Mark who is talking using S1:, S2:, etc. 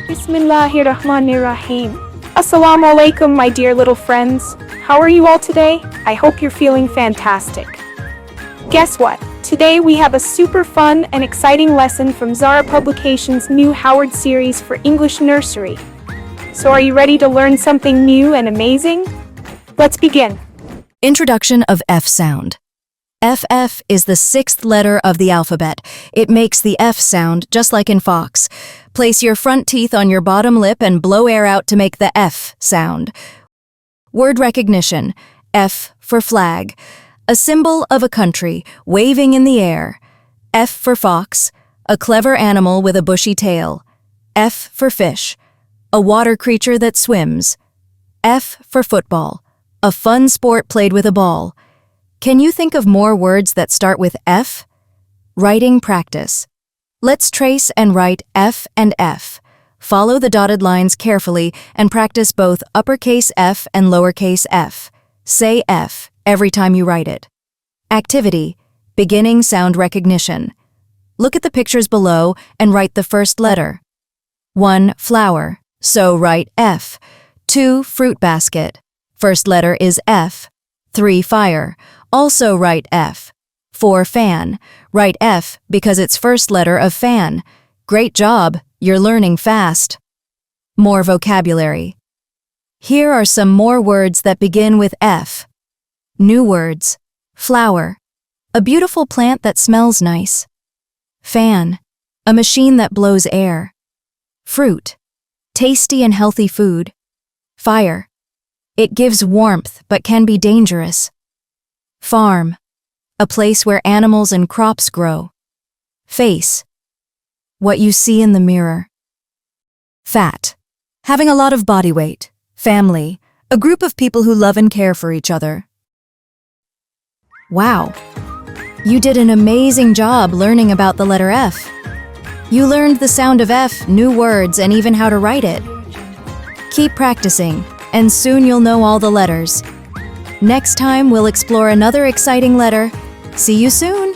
S1: Bismillahirrahmanirrahim. Assalamu alaikum, my dear little friends. How are you all today? I hope you're feeling fantastic. Guess what? Today we have a super fun and exciting lesson from Zara Publications' new Howard series for English Nursery. So are you ready to learn something new and amazing? Let's begin.
S2: Introduction of F sound. FF is the sixth letter of the alphabet. It makes the F sound just like in Fox. Place your front teeth on your bottom lip and blow air out to make the F sound. Word recognition. F for flag. A symbol of a country, waving in the air. F for fox. A clever animal with a bushy tail. F for fish. A water creature that swims. F for football. A fun sport played with a ball. Can you think of more words that start with F? Writing practice. Let's trace and write F and F. Follow the dotted lines carefully and practice both uppercase F and lowercase f. Say F every time you write it. Activity. Beginning sound recognition. Look at the pictures below and write the first letter. 1. Flower. So write F. 2. Fruit basket. First letter is F. 3. Fire. Also write F. 4. Fan. Write F because it's first letter of fan. Great job, you're learning fast. More vocabulary. Here are some more words that begin with F. New words. Flower. A beautiful plant that smells nice. Fan. A machine that blows air. Fruit. Tasty and healthy food. Fire. It gives warmth but can be dangerous. Farm. A place where animals and crops grow. Face. What you see in the mirror. Fat. Having a lot of body weight. Family. A group of people who love and care for each other. Wow. You did an amazing job learning about the letter F. You learned the sound of F, new words, and even how to write it. Keep practicing, and soon you'll know all the letters. Next time, we'll explore another exciting letter. See you soon!